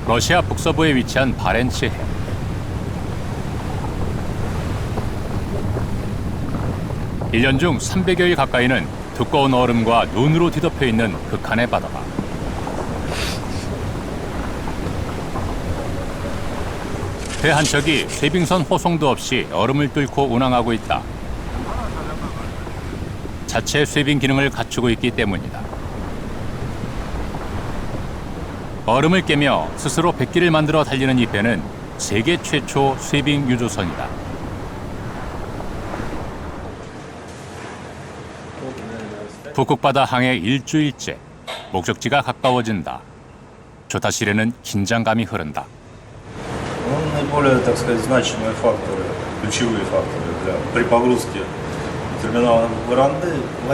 러시아 북서부에 위치한 바렌츠 해. 일 년 중 300여일 가까이는 두꺼운 얼음과 눈으로 뒤덮여 있는 극한의 바다다. 배 한 척이 쇄빙선 호송도 없이 얼음을 뚫고 운항하고 있다. 자체 쇄빙 기능을 갖추고 있기 때문이다. 얼음을 깨며 스스로 백기를 만들어 달리는 이 배는 세계 최초 쇄빙 유조선이다. 북극바다 항해 일주일째, 목적지가 가까워진다. 조타실에는 긴장감이 흐른다. Наиболее, так сказать, значимые факторы, ключевые факторы при погрузке терминала Баранды в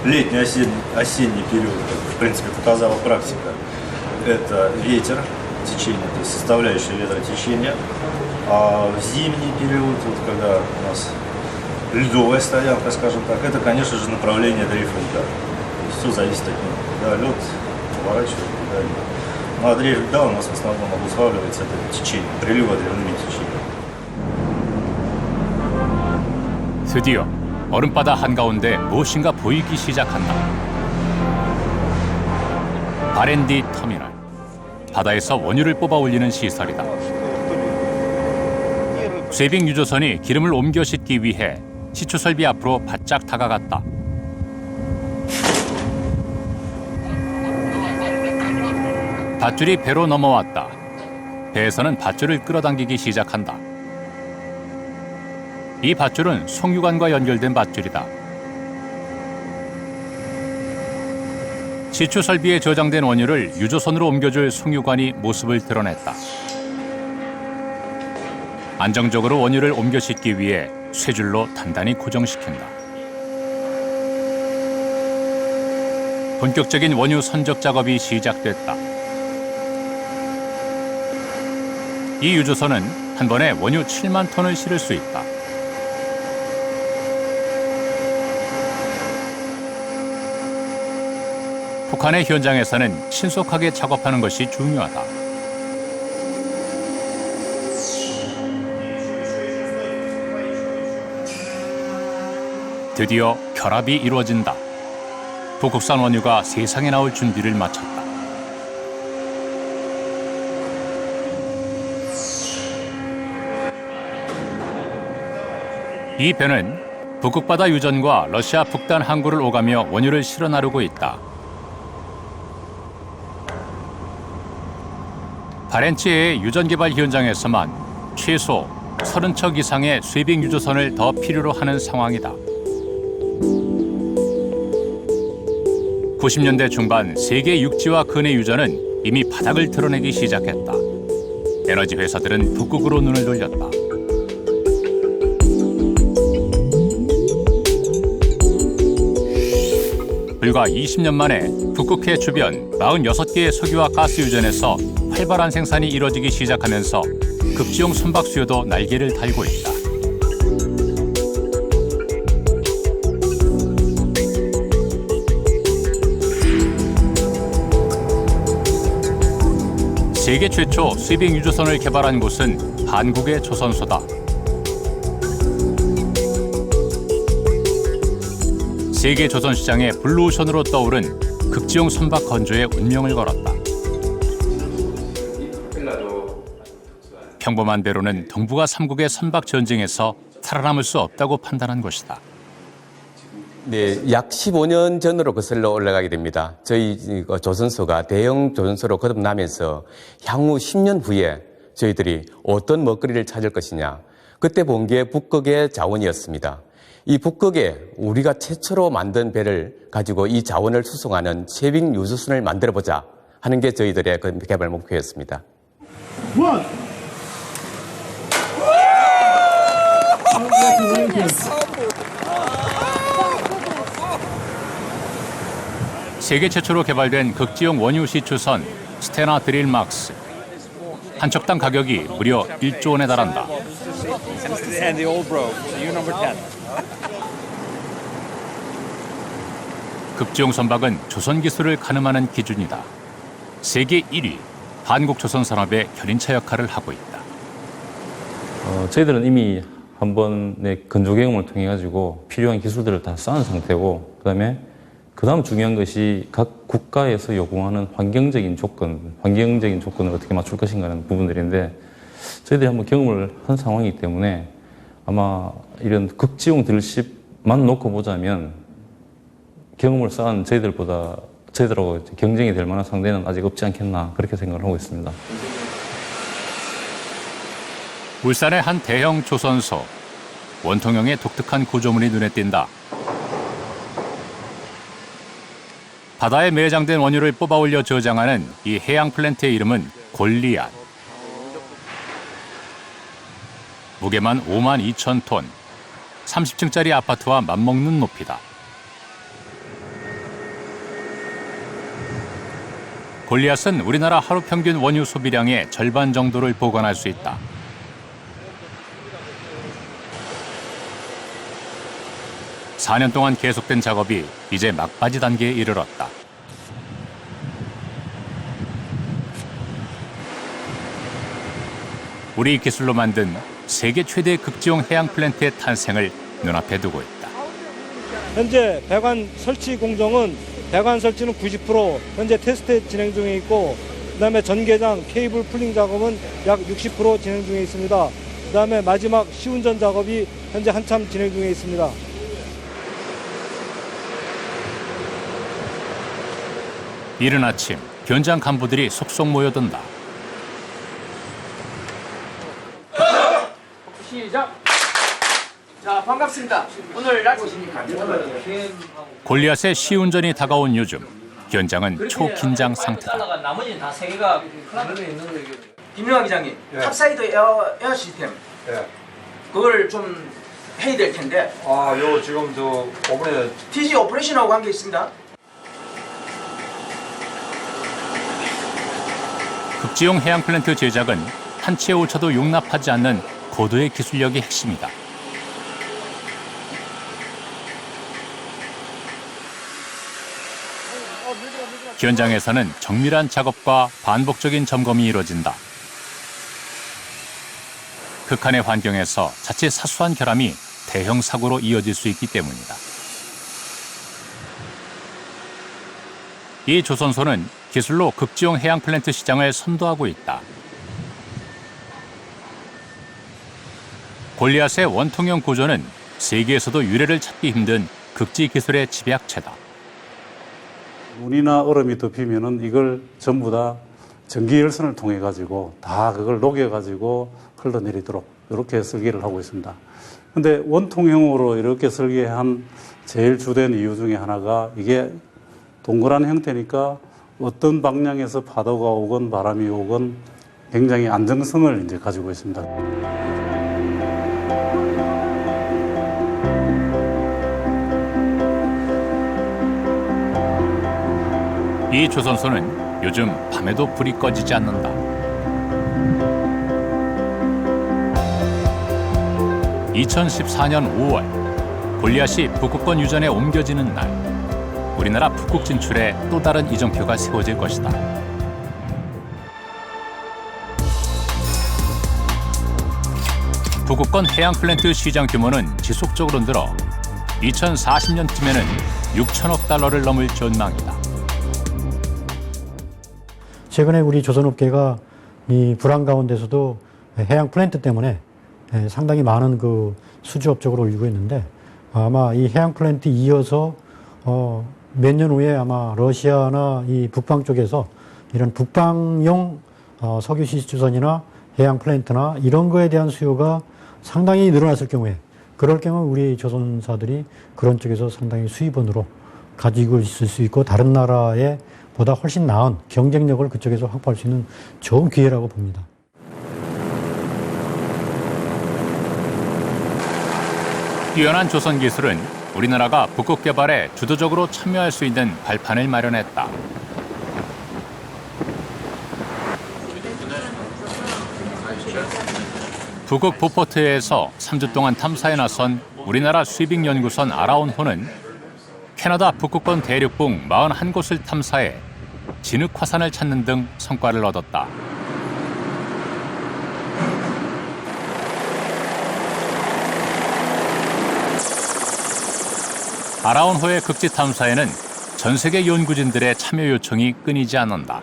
летний-осенний период, как, в принципе, показала практика, это ветер, течение, то есть составляющая ветротечения. А в зимний период, вот, когда у нас льдовая стоянка, скажем так, это, конечно же, направление дрейфа льда. Все зависит от него. Когда лед поворачивает, когда нет. Ну, а дрейф льда у нас в основном обуславливается это течение, прилива древными течениями. 드디어 얼음바다 한가운데 무엇인가 보이기 시작한다. 바렌디 터미널. 바다에서 원유를 뽑아 올리는 시설이다. 쇄빙 유조선이 기름을 옮겨 싣기 위해 시추 설비 앞으로 바짝 다가갔다. 밧줄이 배로 넘어왔다. 배에서는 밧줄을 끌어당기기 시작한다. 이 밧줄은 송유관과 연결된 밧줄이다. 시추 설비에 저장된 원유를 유조선으로 옮겨줄 송유관이 모습을 드러냈다. 안정적으로 원유를 옮겨 싣기 위해 쇠줄로 단단히 고정시킨다. 본격적인 원유 선적 작업이 시작됐다. 이 유조선은 한 번에 원유 7만 톤을 실을 수 있다. 북한의 현장에서는 신속하게 작업하는 것이 중요하다. 드디어 결합이 이루어진다. 북극산 원유가 세상에 나올 준비를 마쳤다. 이 배는 북극바다 유전과 러시아 북단 항구를 오가며 원유를 실어 나르고 있다. 바렌츠해의 유전 개발 현장에서만 최소 30척 이상의 쇄빙 유조선을 더 필요로 하는 상황이다. 90년대 중반 세계 육지와 근해 유전은 이미 바닥을 드러내기 시작했다. 에너지 회사들은 북극으로 눈을 돌렸다. 불과 20년 만에 북극해 주변 46개의 석유와 가스 유전에서 활발한 생산이 이뤄지기 시작하면서 극지용 선박 수요도 날개를 달고 있다. 세계 최초 쇄빙 유조선을 개발한 곳은 한국의 조선소다. 세계 조선 시장의 블루오션으로 떠오른 극지용 선박 건조에 운명을 걸었다. 평범한 배로는 동북아 3국의 선박 전쟁에서 살아남을 수 없다고 판단한 것이다. 네, 약 15년 전으로 거슬러 올라가게 됩니다. 저희 조선소가 대형 조선소로 거듭나면서 향후 10년 후에 저희들이 어떤 먹거리를 찾을 것이냐. 그때 본 게 북극의 자원이었습니다. 이 북극에 우리가 최초로 만든 배를 가지고 이 자원을 수송하는 쇄빙 유조선을 만들어보자 하는 게 저희들의 그 개발 목표였습니다. 세계 최초로 개발된 극지용 원유 시추선 스테나 드릴막스. 한 척당 가격이 무려 1조 원에 달한다. 극지용 선박은 조선 기술을 가늠하는 기준이다. 세계 1위, 한국조선 산업의 견인차 역할을 하고 있다. 저희들은 이미 한 번의 건조 경험을 통해 가지고 필요한 기술들을 다 쌓은 상태고, 그다음 중요한 것이 각 국가에서 요구하는 환경적인 조건을 어떻게 맞출 것인가라는 부분들인데, 저희들이 한번 경험을 한 상황이기 때문에 아마 이런 극지용 드릴십만 놓고 보자면 경험을 쌓은 저희들하고 경쟁이 될 만한 상대는 아직 없지 않겠나, 그렇게 생각을 하고 있습니다. 울산의 한 대형 조선소. 원통형의 독특한 구조물이 눈에 띈다. 바다에 매장된 원유를 뽑아 올려 저장하는 이 해양 플랜트의 이름은 골리앗. 무게만 52,000톤, 30층짜리 아파트와 맞먹는 높이다. 골리앗은 우리나라 하루 평균 원유 소비량의 절반 정도를 보관할 수 있다. (4년) 동안 계속된 작업이 이제 막바지 단계에 이르렀다. 우리 기술로 만든 세계 최대 극지용 해양 플랜트의 탄생을 눈앞에 두고 있다. 현재 배관 설치 공정은 배관 설치는 90%, 현재 테스트 진행 중에 있고, 그다음에 전개장 케이블 풀링 작업은 약 60% 진행 중에 있습니다. 그다음에 마지막 시운전 작업이 현재 한참 진행 중에 있습니다. 이른 아침 현장 간부들이 속속 모여든다. 시작. 자, 반갑습니다. 오늘 날 보십니까? 골리앗의 시운전이 다가온 요즘 현장은 초긴장 상태다. 나머지는 다 세 개가 김용환 기장님, 탑사이드 에어 시스템. 그걸 좀 해야 될 텐데. 요 지금 저 오븐에 TG 오퍼레이션하고 관계 있습니다. 극지용 해양 플랜트 제작은 한 치의 오차도 용납하지 않는 고도의 기술력이 핵심이다. 현장에서는 정밀한 작업과 반복적인 점검이 이루어진다. 극한의 환경에서 자칫 사소한 결함이 대형 사고로 이어질 수 있기 때문이다. 이 조선소는 기술로 극지용 해양 플랜트 시장을 선도하고 있다. 골리앗의 원통형 구조는 세계에서도 유례를 찾기 힘든 극지 기술의 집약체다. 눈이나 얼음이 덮이면은 이걸 전부 다 전기 열선을 통해 가지고 다 그걸 녹여 가지고 흘러내리도록 이렇게 설계를 하고 있습니다. 근데 원통형으로 이렇게 설계한 제일 주된 이유 중에 하나가 이게 동그란 형태니까 어떤 방향에서 파도가 오건 바람이 오건 굉장히 안정성을 이제 가지고 있습니다. 이 조선소는 요즘 밤에도 불이 꺼지지 않는다. (2014년 5월) 골리앗이 북극권 유전에 옮겨지는 날, 우리나라 북극 진출에 또 다른 이정표가 세워질 것이다. 북극권 해양 플랜트 시장 규모는 지속적으로 늘어 2040년쯤에는 6천억 달러를 넘을 전망이다. 최근에 우리 조선업계가 이 불황 가운데서도 해양 플랜트 때문에 상당히 많은 그 수주업적으로 올리고 있는데, 아마 이 해양 플랜트 이어서 몇 년 후에 아마 러시아나 이 북방 쪽에서 이런 북방용 석유 시추선이나 해양 플랜트나 이런 거에 대한 수요가 상당히 늘어났을 경우에, 그럴 경우 우리 조선사들이 그런 쪽에서 상당히 수입원으로 가지고 있을 수 있고 다른 나라에 보다 훨씬 나은 경쟁력을 그쪽에서 확보할 수 있는 좋은 기회라고 봅니다. 뛰어난 조선 기술은 우리나라가 북극 개발에 주도적으로 참여할 수 있는 발판을 마련했다. 북극 보포트에서 3주 동안 탐사에 나선 우리나라 수입익연구선 아라온호는 캐나다 북극권 대륙붕 41곳을 탐사해 진흙 화산을 찾는 등 성과를 얻었다. 아라운호의 극지 탐사에는 전 세계 연구진들의 참여 요청이 끊이지 않는다.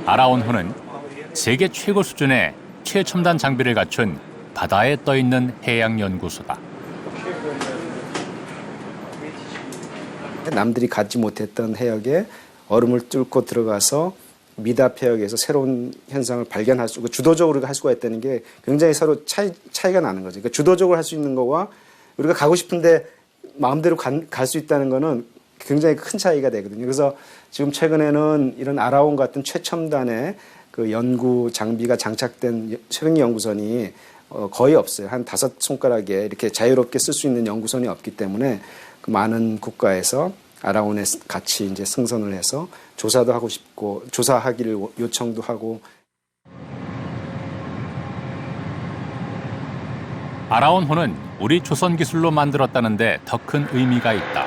아라운호는 세계 최고 수준의 최첨단 장비를 갖춘 바다에 떠있는 해양 연구소다. 남들이 갖지 못했던 해역에 얼음을 뚫고 들어가서 미답 해역에서 새로운 현상을 발견할 수 있고 주도적으로 할 수가 있다는 게 굉장히 서로 차이가 나는 거죠. 그러니까 주도적으로 할 수 있는 거와 우리가 가고 싶은데 마음대로 갈 수 있다는 거는 굉장히 큰 차이가 되거든요. 그래서 지금 최근에는 이런 아라온 같은 최첨단의 그 연구 장비가 장착된 소형 연구선이 거의 없어요. 한 5손가락에 이렇게 자유롭게 쓸 수 있는 연구선이 없기 때문에 그 많은 국가에서 아라온에 같이 이제 승선을 해서 조사도 하고 싶고 조사하기를 요청도 하고. 아라온호는 우리 조선 기술로 만들었다는데 더 큰 의미가 있다.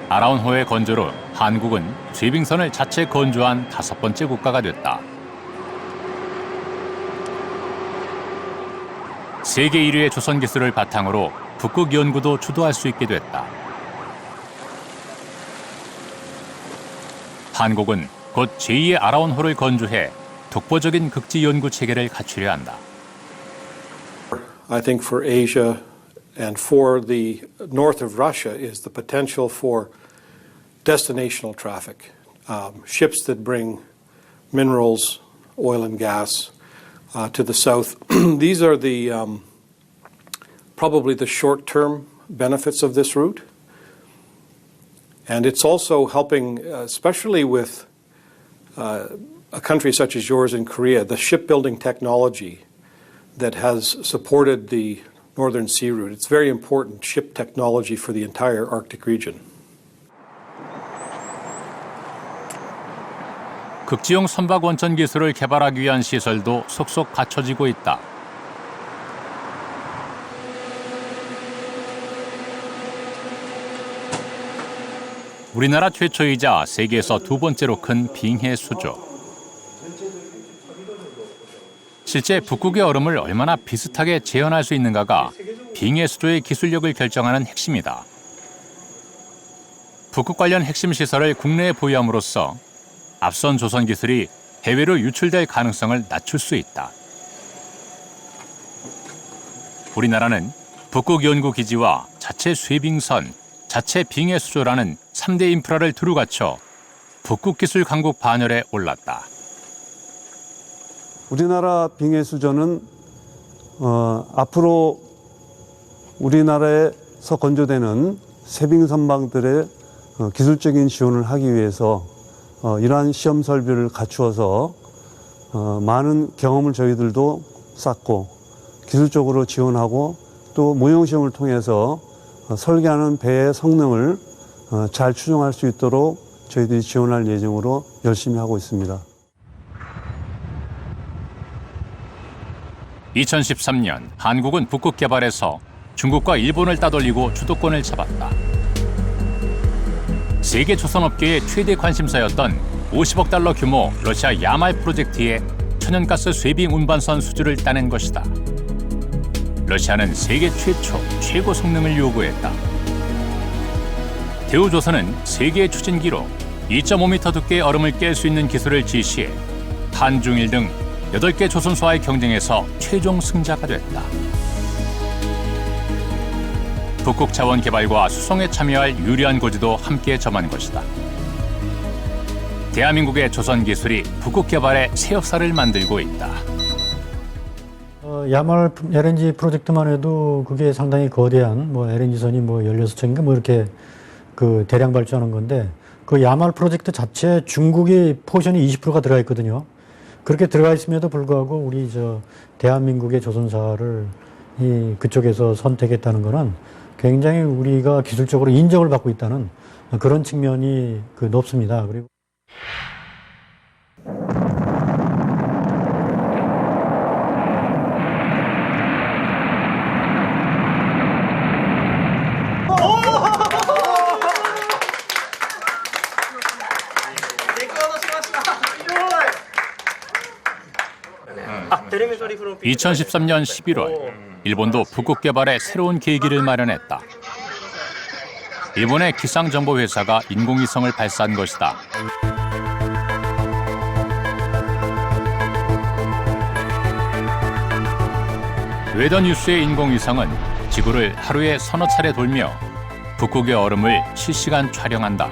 아라온호의 건조로 한국은 쇠빙선을 자체 건조한 5번째 국가가 됐다. 세계 1위의 조선 기술을 바탕으로 북극 연구도 주도할 수 있게 됐다. 한국은 곧 제2의 아라온호를 건조해 독보적인 극지 연구 체계를 갖추려 한다. I think for Asia and for the north of Russia is the potential for destinational traffic, ships that bring minerals, oil and gas to the south. These are the probably the short-term benefits of this route. And it's also helping, especially with a country such as yours in Korea, the shipbuilding technology that has supported the Northern Sea Route. It's very important ship technology for the entire Arctic region. 극지용 선박 원천 기술을 개발하기 위한 시설도 속속 갖춰지고 있다. 우리나라 최초이자 세계에서 2번째로 큰 빙해 수조. 실제 북극의 얼음을 얼마나 비슷하게 재현할 수 있는가가 빙해 수조의 기술력을 결정하는 핵심이다. 북극 관련 핵심 시설을 국내에 보유함으로써 앞선 조선 기술이 해외로 유출될 가능성을 낮출 수 있다. 우리나라는 북극 연구 기지와 자체 쇠빙선, 자체 빙해 수조라는 3대 인프라를 두루 갖춰 북극 기술 강국 반열에 올랐다. 우리나라 빙해 수조는 앞으로 우리나라에서 건조되는 쇠빙 선박들의 기술적인 지원을 하기 위해서 이러한 시험 설비를 갖추어서 많은 경험을 저희들도 쌓고 기술적으로 지원하고 또 모형시험을 통해서 설계하는 배의 성능을 잘 추정할 수 있도록 저희들이 지원할 예정으로 열심히 하고 있습니다. 2013년 한국은 북극 개발에서 중국과 일본을 따돌리고 주도권을 잡았다. 세계 조선업계의 최대 관심사였던 50억 달러 규모 러시아 야말 프로젝트의 천연가스 쇠빙 운반선 수주를 따낸 것이다. 러시아는 세계 최초, 최고 성능을 요구했다. 대우조선은 세계 추진기로 2.5m 두께의 얼음을 깰 수 있는 기술을 지시해 한중일 등 8개 조선소와의 경쟁에서 최종 승자가 됐다. 북극 자원 개발과 수송에 참여할 유리한 고지도 함께 점한 것이다. 대한민국의 조선 기술이 북극 개발에 새 역사를 만들고 있다. 야말 LNG 프로젝트만 해도 그게 상당히 거대한 LNG선이 16척인가 이렇게 그 대량 발주하는 건데 그 야말 프로젝트 자체 중국의 포션이 20%가 들어가 있거든요. 그렇게 들어가 있음에도 불구하고 우리 대한민국의 조선사를 그쪽에서 선택했다는 거는 굉장히 우리가 기술적으로 인정을 받고 있다는 그런 측면이 높습니다. 그리고 2013년 11월 일본도 북극 개발에 새로운 계기를 마련했다. 일본의 기상정보회사가 인공위성을 발사한 것이다. 웨더뉴스의 인공위성은 지구를 하루에 서너 차례 돌며 북극의 얼음을 실시간 촬영한다.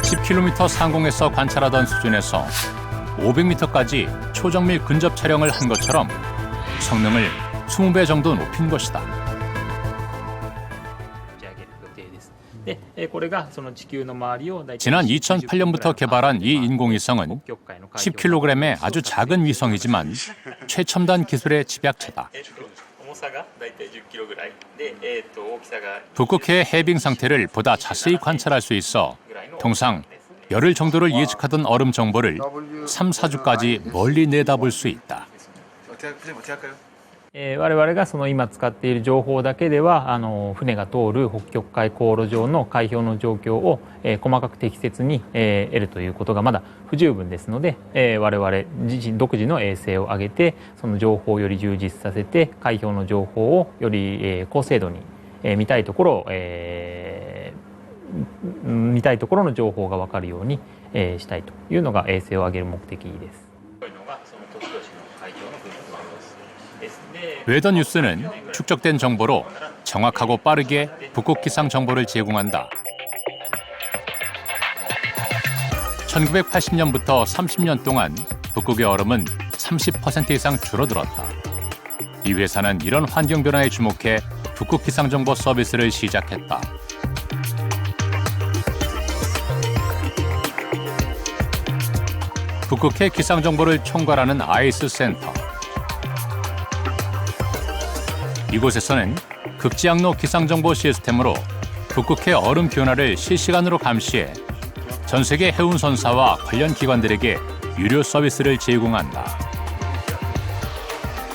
10km 상공에서 관찰하던 수준에서 500m까지 초정밀 근접 촬영을 한 것처럼 성능을 20배 정도 높인 것이다. 지난 2008년부터 개발한 이 인공위성은 10kg의 아주 작은 위성이지만 최첨단 기술의 집약체다. 북극해의 해빙 상태를 보다 자세히 관찰할 수 있어 통상 열흘 정도를 예측하던 얼음 정보를 3, 4주까지 멀리 내다볼 수 있다. 我々がその今使っている情報だけでは船が通る北極海航路上の海氷の状況を細かく適切に得るということがまだ不十分ですので我々自身独自の衛星を上げてその情報をより充実させて海氷の情報をより高精度に見たいところの情報が分かるようにしたいというのが衛星を上げる目的です。 웨더뉴스는 축적된 정보로 정확하고 빠르게 북극 기상 정보를 제공한다. 1980년부터 30년 동안 북극의 얼음은 30% 이상 줄어들었다. 이 회사는 이런 환경 변화에 주목해 북극 기상 정보 서비스를 시작했다. 북극해 기상 정보를 총괄하는 아이스 센터. 이곳에서는 극지항로 기상정보 시스템으로 북극해 얼음 변화를 실시간으로 감시해 전 세계 해운선사와 관련 기관들에게 유료 서비스를 제공한다.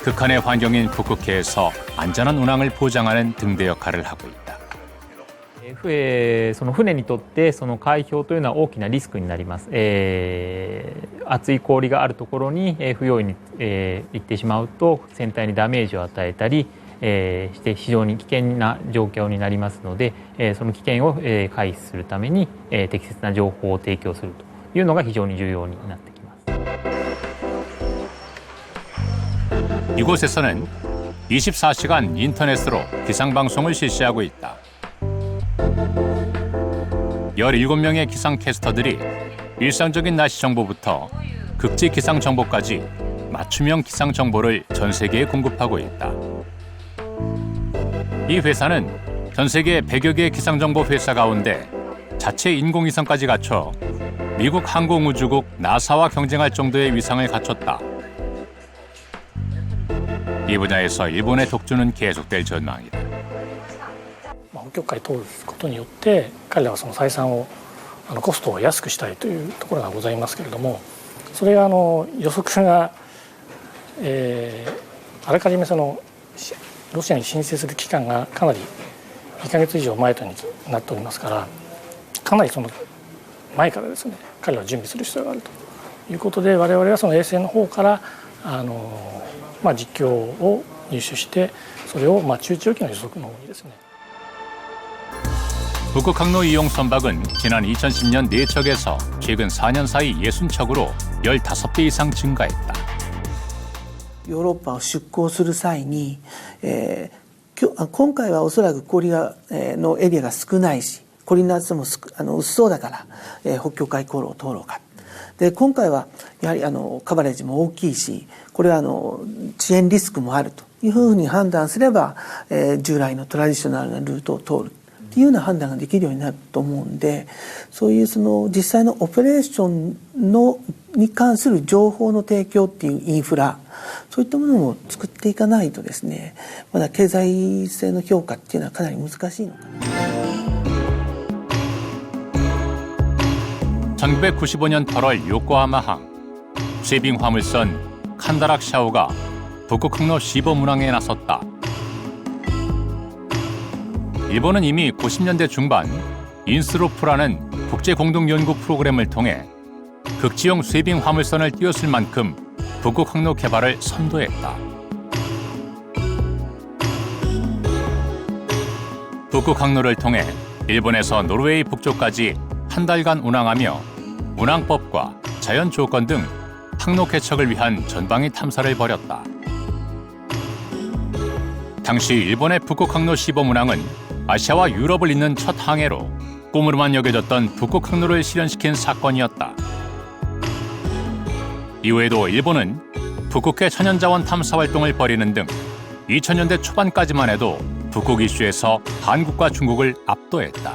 극한의 환경인 북극해에서 안전한 운항을 보장하는 등대 역할을 하고 있다. その船にとってその海氷というのは大きなリスクになります。厚い氷があるところに不用意に行ってしまうと船体にダメージを与えたりして非常に危険な状況になりますので、その危険を回避するために適切な情報を提供するというのが非常に重要になってきます。 이곳에서는 24시간 인터넷으로 기상방송을 실시하고 있다. 17명의 기상캐스터들이 일상적인 날씨 정보부터 극지 기상 정보까지 맞춤형 기상 정보를 전 세계에 공급하고 있다. 이 회사는 전 세계 100여 개의 기상정보 회사 가운데 자체 인공위성까지 갖춰 미국 항공우주국 나사와 경쟁할 정도의 위상을 갖췄다. 이 분야에서 일본의 독주는 계속될 전망이다. 北極海通ることによって彼らはその採算をコストを安くしたいというところがございますけれども、それが予測が、あらかじめそのロシアに申請する期間がかなり2ヶ月以上前とになっておりますから、かなりその前からですね彼らは準備する必要があるということで、我々はその衛星の方から実況を入手してそれを中長期の予測の方にですね。 북극 항로 이용 선박은 지난 2010년 4척에서 최근 4년 사이 60척으로 15배 이상 증가했다. ヨーロッパを出港する際に、今回はおそらく氷が、のエリアが少ないし、氷の厚さも薄そうだから、北極海航路を通ろうか。で今回はやはりカバレッジも大きいし、これは遅延リスクもあるというふうに判断すれば、従来のトラディショナルなルートを通る。っていうような判断ができるようになると思うんで、そういうその実際のオペレーションに関する情報の提供っていうインフラ、そういったものも作っていかないとですね、まだ経済性の評価っていうのはかなり難しいのかな。 1995년 8월 요코하마항 쉐빙 화물선 칸다락 샤오가 북극 항로 시범 운항에 나섰다. 일본은 이미 90년대 중반 인스로프라는 국제공동연구 프로그램을 통해 극지형 쇄빙 화물선을 띄웠을 만큼 북극 항로 개발을 선도했다. 북극 항로를 통해 일본에서 노르웨이 북쪽까지 한 달간 운항하며 운항법과 자연 조건 등 항로 개척을 위한 전방위 탐사를 벌였다. 당시 일본의 북극 항로 시범 운항은 아시아와 유럽을 잇는 첫 항해로 꿈으로만 여겨졌던 북극 항로를 실현시킨 사건이었다. 이후에도 일본은 북극해 천연자원 탐사 활동을 벌이는 등 2000년대 초반까지만 해도 북극 이슈에서 한국과 중국을 압도했다.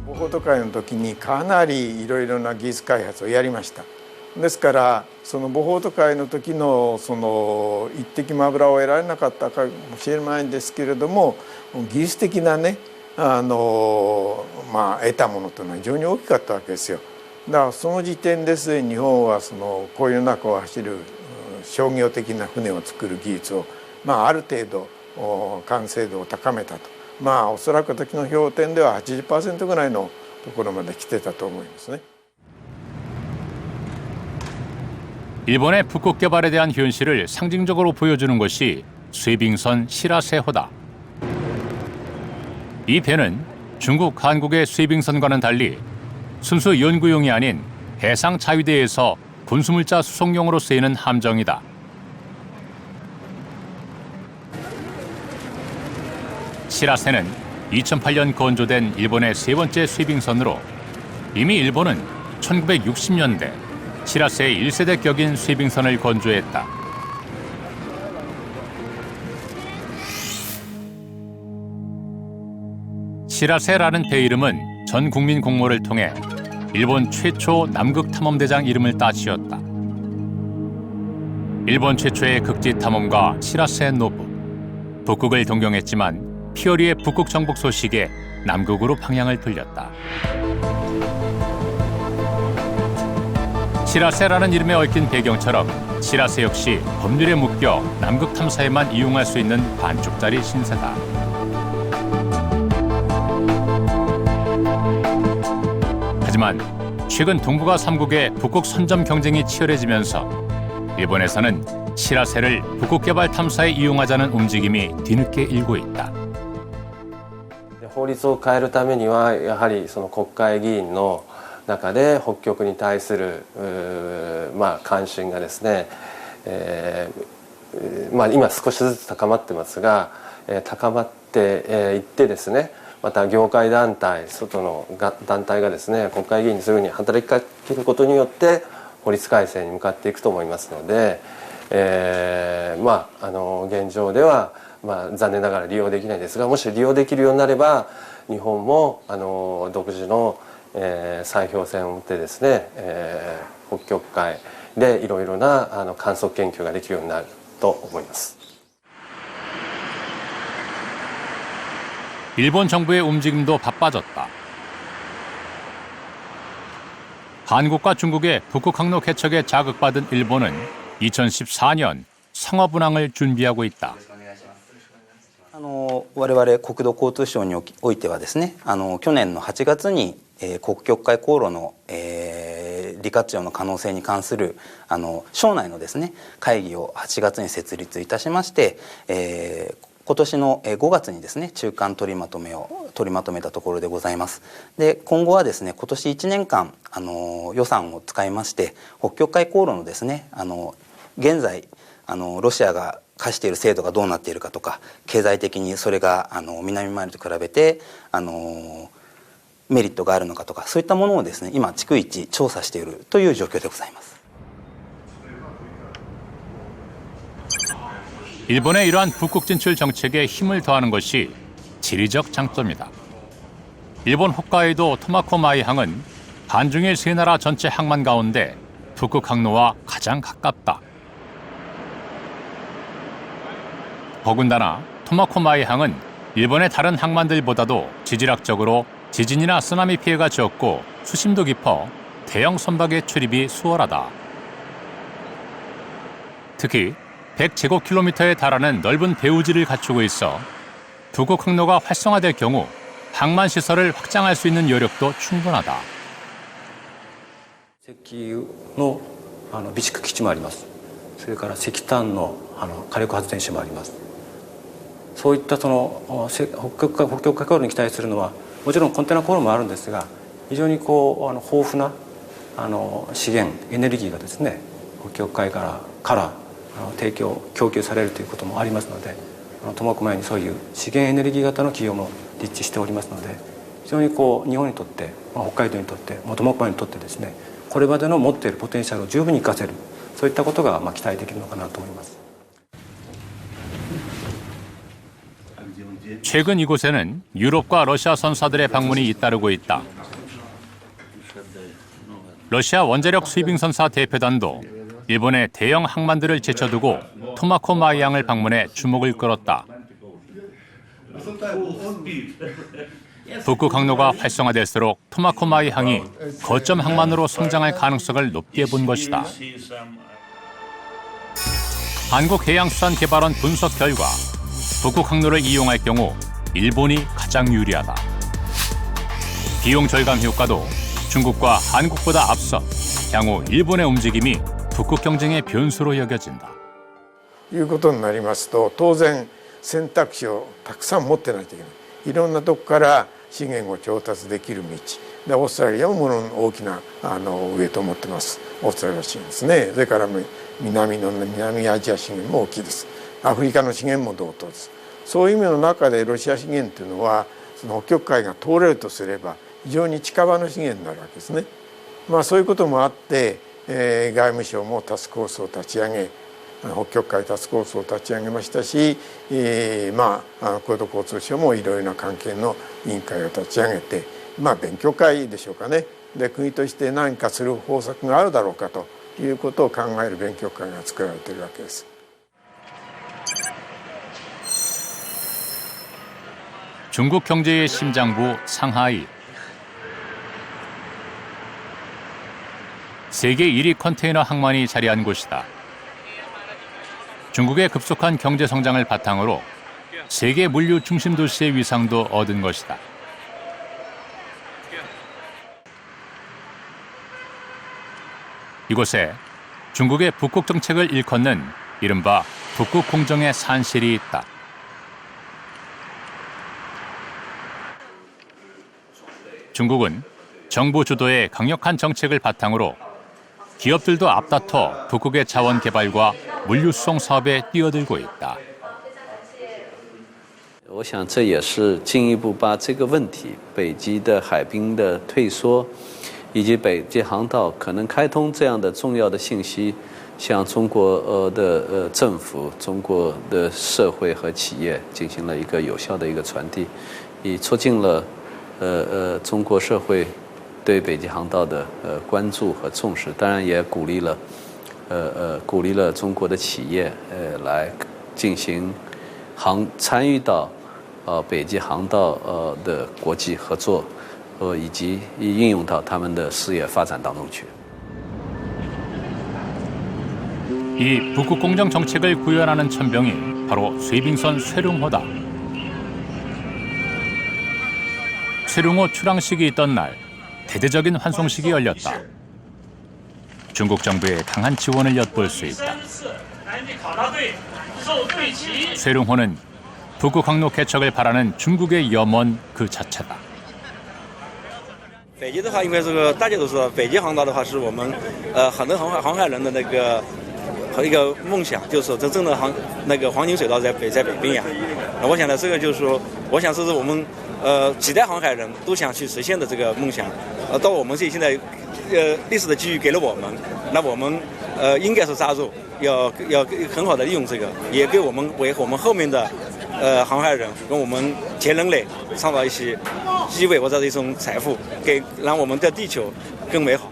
ボホート海の時にかなりいろいろな技術開発をやりました。ですからそのボホート海の時のその一滴も油を得られなかったかもしれないんですけれども、技術的なね得たものというのは非常に大きかったわけですよ。だからその時点ですでに日本はそのこういう中を走る商業的な船を作る技術をある程度完成度を高めたと。おそらく時の評点では 80% ぐらいのところまで来てたと思いますね。 일본의 북극 개발에 대한 현실을 상징적으로 보여주는 것이 쇄빙선 시라세호다. 이 배는 중국, 한국의 쇄빙선과는 달리 순수 연구용이 아닌 해상 자위대에서 군수물자 수송용으로 쓰이는 함정이다. 시라세는 2008년 건조된 일본의 세 번째 쇄빙선으로 이미 일본은 1960년대 시라세의 1세대 격인 쇄빙선을 건조했다. 시라세라는 배 이름은 전 국민 공모를 통해 일본 최초 남극 탐험대장 이름을 따지었다. 일본 최초의 극지 탐험가 시라세 노부. 북극을 동경했지만 피어리의 북극 정복 소식에 남극으로 방향을 돌렸다. 시라세라는 이름에 얽힌 배경처럼 시라세 역시 법률에 묶여 남극 탐사에만 이용할 수 있는 반쪽짜리 신세다. 하지만 최근 동북아 3국의 북극 선점 경쟁이 치열해지면서 일본에서는 시라세를 북극 개발 탐사에 이용하자는 움직임이 뒤늦게 일고 있다. 法律を変えるためにはやはりその国会議員の中で北極に対する関心がですね、今少しずつ高まってますが、高まっていってですね、また業界団体、外の団体がですね、国会議員にすぐに働きかけることによって法律改正に向かっていくと思いますので、現状では残念ながら利用できないですが、もし利用できるようになれば日本も独自の砕氷船を持ってですね、北極海でいろいろな観測研究ができるようになると思います。 일본 정부의 움직임도 바빠졌다. 한국과 중국의 북극 항로 개척에 자극받은 일본은 2014년 상업 운항을 준비하고 있다. 我々国土交通省においてはですね、去年の8月に、北極海航路の、利活用の可能性に関する省内のですね会議を8月に設立いたしまして、今年の5月にですね中間取りまとめたところでございます。で今後はですね今年1年間予算を使いまして北極海航路のですね現在ロシアが課している制度がどうなっているかとか経済的にそれが南回りと比べてメリットがあるのかとかそういったものをですね今逐一調査しているという状況でございます。 일본의 이러한 북극 진출 정책에 힘을 더하는 것이 지리적 장점이다. 일본 홋카이도 토마코마이항은 한중일 세 나라 전체 항만 가운데 북극 항로와 가장 가깝다. 더군다나 토마코마이항은 일본의 다른 항만들보다도 지질학적으로 지진이나 쓰나미 피해가 적고 수심도 깊어 대형 선박의 출입이 수월하다. 특히 100제곱킬로미터에 달하는 넓은 배후지를 갖추고 있어 북극 항로가 활성화될 경우 항만 시설을 확장할 수 있는 여력도 충분하다. 石油の備蓄基地もあります。それから石炭の火力発電所もあります。そういったその北極海航路に期待するのはもちろんコンテナ航路もあるんですが、非常に豊富な資源エネルギーがですね北極海から供給されるということもありますので、苫小牧にそういう資源エネルギー型の企業も立地しておりますので、非常に日本にとって、北海道にとって苫小牧にとってですね、これまでの持っているポテンシャルを十分に生かせる、そういったことが期待できるのかなと思います。 최근 이곳에는 유럽과 러시아 선사들의 방문이 잇따르고 있다. 러시아 원자력 수입잉선사 대표단도 일본의 대형 항만들을 제쳐두고 토마코마이항을 방문해 주목을 끌었다. 북극 항로가 활성화될수록 토마코마이항이 거점 항만으로 성장할 가능성을 높게 본 것이다. 한국해양수산개발원 분석 결과 북극 항로를 이용할 경우 일본이 가장 유리하다. 비용 절감 효과도 중국과 한국보다 앞서 향후 일본의 움직임이 북극 경쟁의 변수로 여겨진다. いうことになりますと、当然選択肢をたくさん持ってないといけない。いろんなとこから資源を調達できる道で、オーストラリアももの大きなウエイトを持ってます。オーストラリア資源ですね。それから南アジア資源も大きいです。アフリカの資源も同等です。そういう意味の中でロシア資源というのはその北極海が通れるとすれば非常に近場の資源になるわけですね。そういうこともあって、外務省もタスクフォースを立ち上げ、北極海タスクフォースを立ち上げましたし、国土交通省もいろいろな関係の委員会を立ち上げて、勉強会でしょうかね。で、国として何かする方策があるだろうかということを考える勉強会が作られているわけです。 중국 경제의 심장부 상하이. 세계 1위 컨테이너 항만이 자리한 곳이다. 중국의 급속한 경제 성장을 바탕으로 세계 물류 중심 도시의 위상도 얻은 것이다. 이곳에 중국의 북극 정책을 일컫는 이른바 북극 공정의 산실이 있다. 중국은 정부 주도의 강력한 정책을 바탕으로 기업들도 앞다퉈 북극의 자원 개발과 물류 수송 사업에 뛰어들고 있다. 我想这也是进一步把这个问题，北极的海冰的退缩，以及北极航道可能开通这样的重要的信息，向中国的政府、中国的社会和企业进行了一个有效的一个传递，以促进了中国社会对北极航道的关注和重视，当然也鼓励了中国的企业来进行参与到北极航道的国际合作，以及应用到他们的事业发展当中去。 이 북극 공정 정책을 구현하는 천병이 바로 쇠빙선 쇠룽호다. 쇠룽호 출항식이 있던 날 대대적인 환송식이 열렸다. 중국 정부의 강한 지원을 엿볼 수 있다. 쇠룽호는 북극 항로 개척을 바라는 중국의 염원 그 자체다. 北极的话，因为这个大家都知道，北极航道的话是我们很多航海人的那个一个梦想，就是说真正的黄金水道在北冰洋。我想呢，这个就是说，我想这是我们几代航海人都想去实现的这个梦想。到我们现在历史的机遇给了我们，那我们应该是抓住，要很好的利用这个，也给我们为我们后面的航海人跟我们全人类创造一些机会或者一种财富，让我们的地球更美好。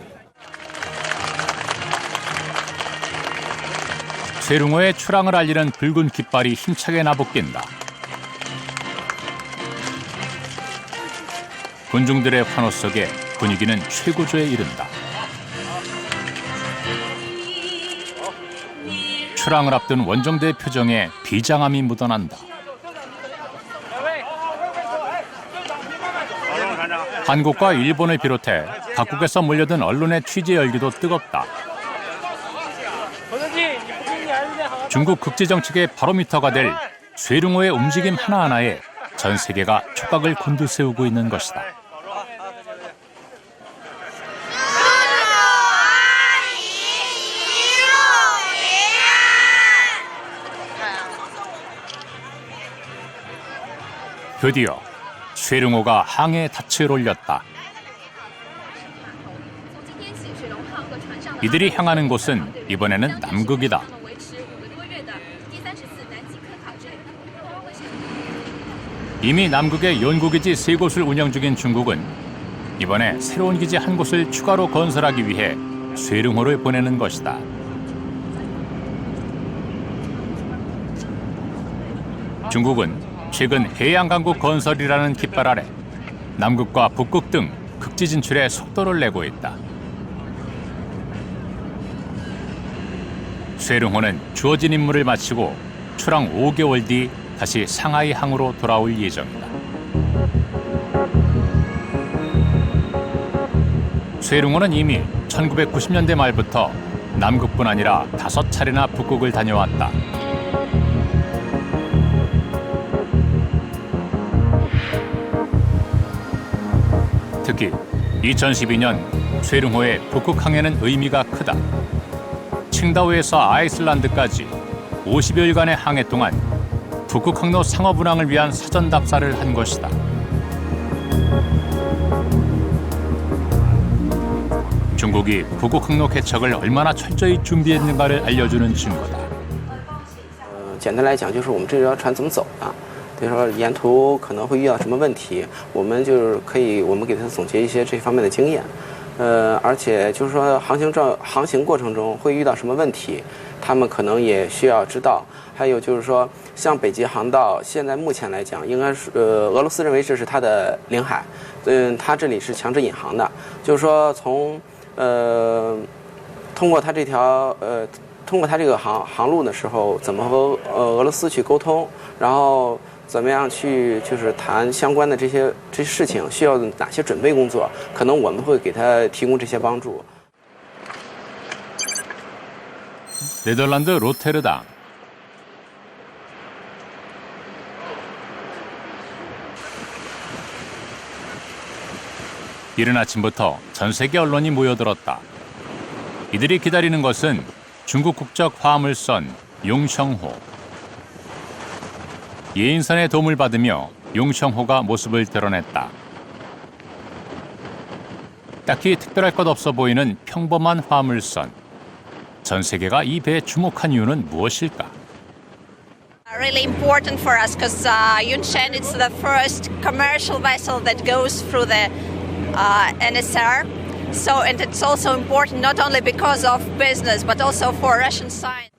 쇠룽호의 출항을 알리는 붉은 깃발이 힘차게 나부낀다. 군중들의 환호 속에 분위기는 최고조에 이른다. 출항을 앞둔 원정대의 표정에 비장함이 묻어난다. 한국과 일본을 비롯해 각국에서 몰려든 언론의 취재 열기도 뜨겁다. 중국 국제 정책의 바로미터가 될 쇠룽호의 움직임 하나하나에 전 세계가 촉각을 곤두세우고 있는 것이다. 드디어 쇠룽호가 항해에 닻을 올렸다. 이들이 향하는 곳은 이번에는 남극이다. 이미 남극의 연구기지 3곳을 운영 중인 중국은 이번에 새로운 기지 한 곳을 추가로 건설하기 위해 쇠룽호를 보내는 것이다. 중국은 최근 해양강국 건설이라는 깃발 아래 남극과 북극 등 극지 진출에 속도를 내고 있다. 쇠룽호는 주어진 임무를 마치고 출항 5개월 뒤 다시 상하이 항으로 돌아올 예정이다. 쇠룽호는 이미 1990년대 말부터 남극뿐 아니라 5차례나 북극을 다녀왔다. 특히 2012년 쇠룽호의 북극 항해는 의미가 크다. 칭다오에서 아이슬란드까지 50여일간의 항해 동안 북극 항로 상업 운항을 위한 사전 답사를 한 것이다. 중국이 북극 항로 개척을 얼마나 철저히 준비했는가를 알려주는 증거다. 简单来讲，就是我们这条船怎么走的。 比如说沿途可能会遇到什么问题，我们就是可以，我们给他总结一些这方面的经验，而且就是说航行过程中会遇到什么问题，他们可能也需要知道。还有就是说，像北极航道，现在目前来讲，应该是俄罗斯认为这是它的领海，它这里是强制引航的，就是说从通过它这条通过它这个航路的时候，怎么和俄罗斯去沟通，然后 怎么样去就是谈相关的这些事情，需要哪些准备工作？可能我们会给他提供这些帮助。 네덜란드 로테르담. 이른 아침부터 전 세계 언론이 모여들었다. 이들이 기다리는 것은 중국 국적 화물선 용성호. 예인선의 도움을 받으며 용성호가 모습을 드러냈다. 딱히 특별할 것 없어 보이는 평범한 화물선. 전 세계가 이 배에 주목한 이유는 무엇일까? Really important for us because Yuncheng is the first commercial vessel that goes through the NSR. So, and it's also important not only because of business but also for Russian science.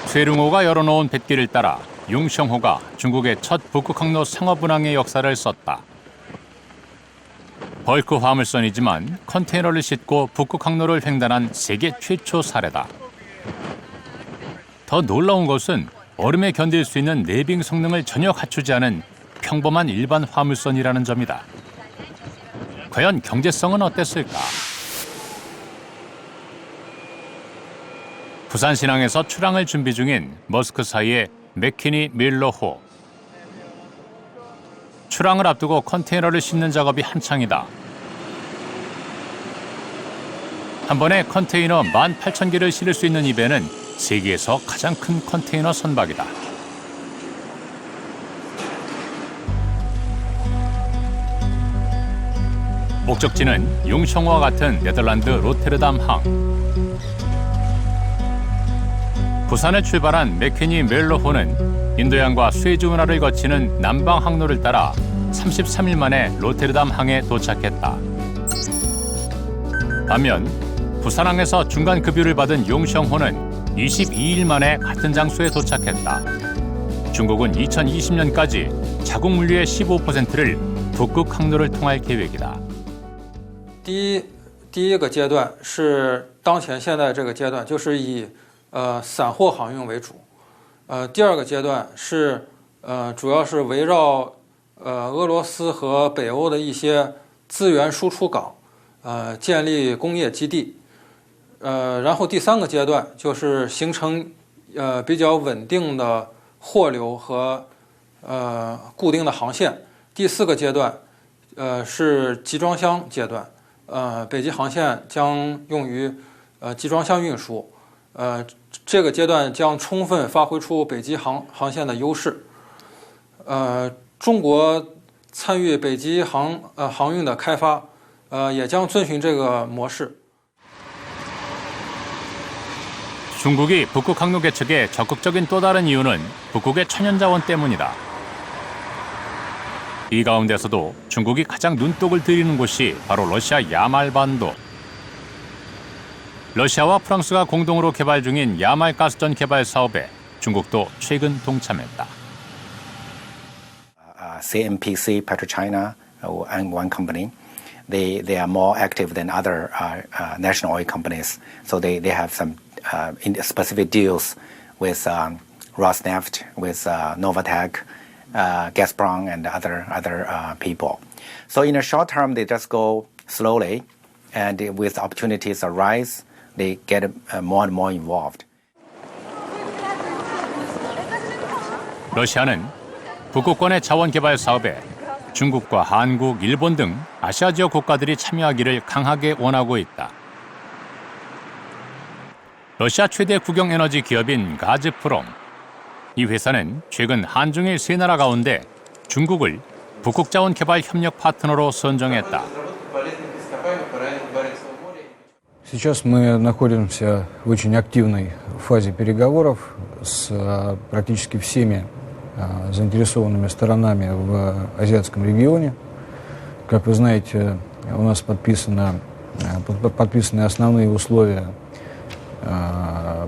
쇠룽호가 열어놓은 뱃길을 따라 용성호가 중국의 첫 북극 항로 상업 운항의 역사를 썼다. 벌크 화물선이지만 컨테이너를 싣고 북극 항로를 횡단한 세계 최초 사례다. 더 놀라운 것은 얼음에 견딜 수 있는 내빙 성능을 전혀 갖추지 않은 평범한 일반 화물선이라는 점이다. 과연 경제성은 어땠을까? 부산신항에서 출항을 준비 중인 머스크사이의 맥키니 밀러호. 출항을 앞두고 컨테이너를 싣는 작업이 한창이다. 한 번에 컨테이너 18,000개를 실을 수 있는 이 배는 세계에서 가장 큰 컨테이너 선박이다. 목적지는 용성호와 같은 네덜란드 로테르담 항. 부산을 출발한 맥키니 멜로호는 인도양과 수에즈 운하를 거치는 남방 항로를 따라 33일 만에 로테르담 항에 도착했다. 반면 부산항에서 중간 급유를 받은 용성호는 22일 만에 같은 장소에 도착했다. 중국은 2020년까지 자국 물류의 15%를 북극 항로를 통할 계획이다. 第一个阶段是当前现在这个阶段，就是以散货航运为主。第二个阶段是主要是围绕俄罗斯和北欧的一些资源输出港，建立工业基地。然后第3个阶段就是形成比较稳定的货流和固定的航线。第4个阶段是集装箱阶段，北极航线将用于集装箱运输。这个阶段将充分发挥出北极航线的优势。中国参与北极航运的开发，也将遵循这个模式。 중국이 북극 항로 개척에 적극적인 또 다른 이유는 북극의 천연자원 때문이다. 이 가운데서도 중국이 가장 눈독을 들이는 곳이 바로 러시아 야말반도. 러시아와 프랑스가 공동으로 개발 중인 야말 가스전 개발 사업에 중국도 최근 동참했다. CNPC, PetroChina, and one company, they are more active than other national oil companies. So they have some specific deals with Rosneft, with Novatek, Gazprom, and other people. So in the short term, they just go slowly, and with opportunities arise, they get more and more involved. 러시아는 북극권의 자원 개발 사업에 중국과 한국, 일본 등 아시아 지역 국가들이 참여하기를 강하게 원하고 있다. 러시아 최대 국영 에너지 기업인 가즈프롬. 이 회사는 최근 한중일 세 나라 가운데 중국을 북극 자원 개발 협력 파트너로 선정했다. Сейчас мы находимся в очень активной фазе переговоров с практически всеми заинтересованными сторонами в азиатском регионе. Как вы знаете, у нас подписаны основные условия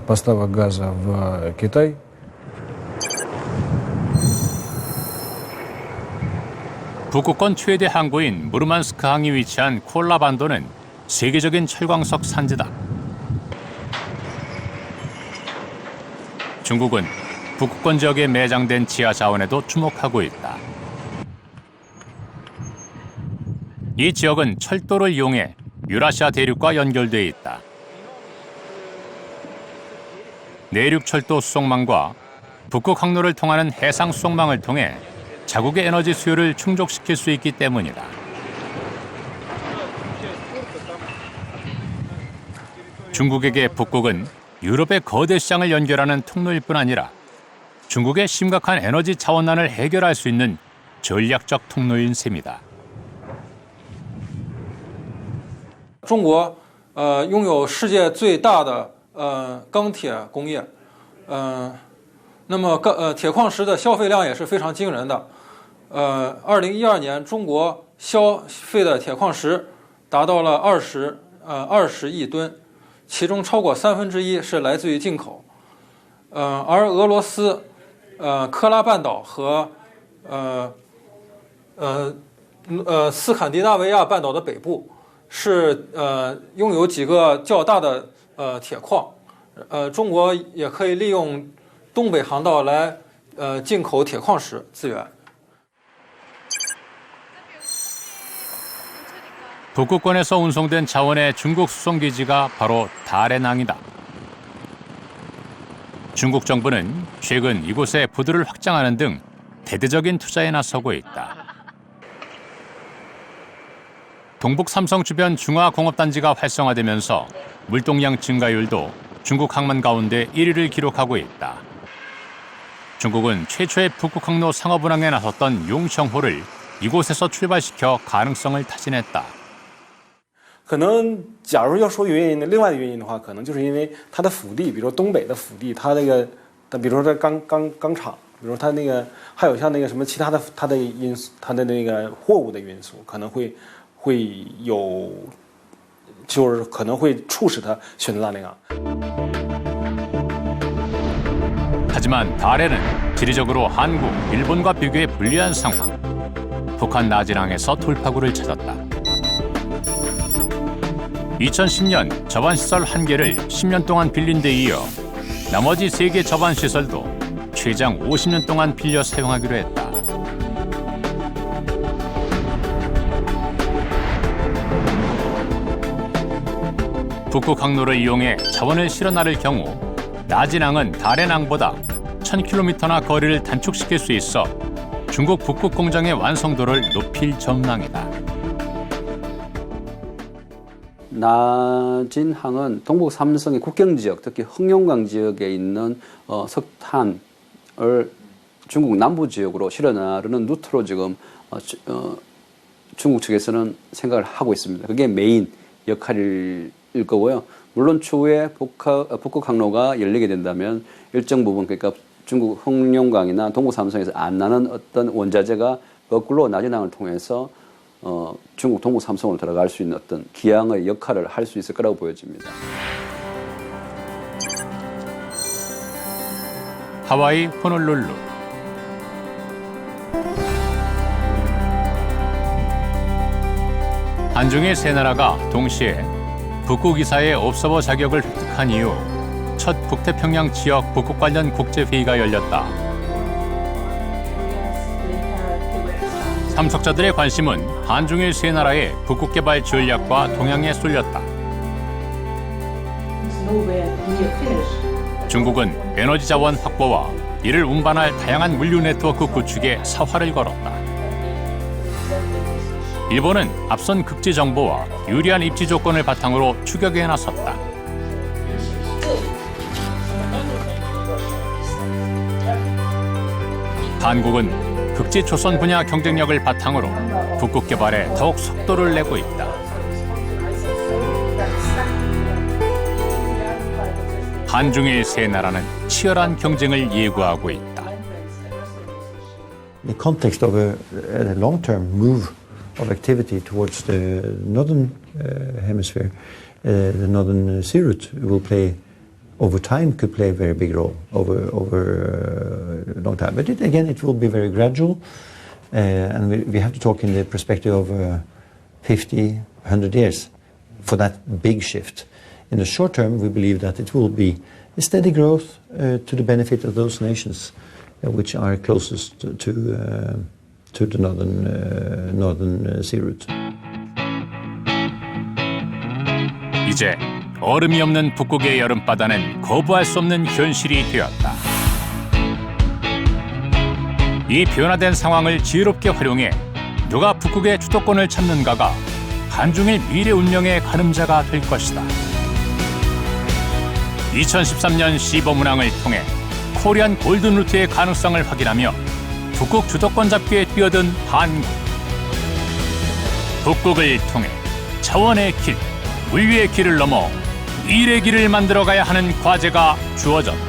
поставок газа в Китай. 북극권 최대 항구인 무르만스크 항이 위치한 콜라반도는 세계적인 철광석 산지다. 중국은 북극권 지역에 매장된 지하 자원에도 주목하고 있다. 이 지역은 철도를 이용해 유라시아 대륙과 연결돼 있다. 내륙 철도 수송망과 북극 항로를 통하는 해상 수송망을 통해 자국의 에너지 수요를 충족시킬 수 있기 때문이다. 중국에게 북극은 유럽의 거대 시장을 연결하는 통로일 뿐 아니라 중국의 심각한 에너지 자원난을 해결할 수 있는 전략적 통로인 셈이다. 中国拥有世界最大的钢铁工业，那么铁矿石的消费量也是非常惊人的。2012年，中国消费的铁矿石达到了20亿吨，其中超过1/3是来自于进口。而俄罗斯科拉半岛和斯堪的纳维亚半岛的北部是拥有几个较大的铁矿。中国也可以利用东北航道来进口铁矿石资源。 북극권에서 운송된 자원의 중국 수송기지가 바로 다롄항이다. 중국 정부는 최근 이곳에 부두를 확장하는 등 대대적인 투자에 나서고 있다. 동북 삼성 주변 중화공업단지가 활성화되면서 물동량 증가율도 중국 항만 가운데 1위를 기록하고 있다. 중국은 최초의 북극항로 상업운항에 나섰던 용청호를 이곳에서 출발시켜 가능성을 타진했다. 可能，假如要说原因，另外的原因的话，可能就是因为它的腹地，比如说东北的腹地，它那个，比如说它钢厂，比如说它那个，还有像那个什么其他的它的因素，它的那个货物的因素，可能会有，就是可能会促使它选择大连港。 하지만 다롄는 지리적으로 한국, 일본과 비교해 불리한 상황. 북한 나진항에서 돌파구를 찾았다. 2010년 저반시설 1개를 10년 동안 빌린 데 이어 나머지 3개 저반시설도 최장 50년 동안 빌려 사용하기로 했다. 북극 항로를 이용해 자원을 실어 나를 경우 나진항은 달의 낭보다 1000km나 거리를 단축시킬 수 있어 중국 북극 공장의 완성도를 높일 전망이다. 나진항은 동북 삼성의 국경 지역, 특히 흑룡강 지역에 있는 석탄을 중국 남부 지역으로 실어 나르는 루트로 지금 중국 측에서는 생각을 하고 있습니다. 그게 메인 역할일 거고요. 물론 추후에 북극 항로가 열리게 된다면 일정 부분, 그러니까 중국 흑룡강이나 동북 삼성에서 안 나는 어떤 원자재가 거꾸로 나진항을 통해서 중국 동북 삼성으로 들어갈 수 있는 어떤 기항의 역할을 할 수 있을 거라고 보여집니다. 하와이 호놀룰루. 한중의 세 나라가 동시에 북극 이사의 옵서버 자격을 획득한 이후 첫 북태평양 지역 북극 관련 국제회의가 열렸다. 참석자들의 관심은 한중일 세 나라의 북극 개발 전략과 동향에 쏠렸다. 중국은 에너지 자원 확보와 이를 운반할 다양한 물류 네트워크 구축에 사활을 걸었다. 일본은 앞선 극지 정보와 유리한 입지 조건을 바탕으로 추격에 나섰다. 한국은 극지 초선 분야 경쟁력을 바탕으로 북극 개발에 더욱 속도를 내고 있다. 한중일 세 나라는 치열한 경쟁을 예고하고 있다. In the context of a long-term move of activity towards the northern hemisphere, the northern sea route will play over time, could play a very big role over a long time. But it will be very gradual, and we have to talk in the perspective of 50, 100 years for that big shift. In the short term, we believe that it will be a steady growth to the benefit of those nations which are closest to the northern sea route. 이제 얼음이 없는 북극의 여름바다는 거부할 수 없는 현실이 되었다. 이 변화된 상황을 지혜롭게 활용해 누가 북극의 주도권을 잡는가가 한중일 미래 운명의 가늠자가 될 것이다. 2013년 시범 운항을 통해 코리안 골든 루트의 가능성을 확인하며 북극 주도권 잡기에 뛰어든 한국. 북극을 통해 자원의 길, 물류의 길을 넘어 미래의 길을 만들어가야 하는 과제가 주어졌다.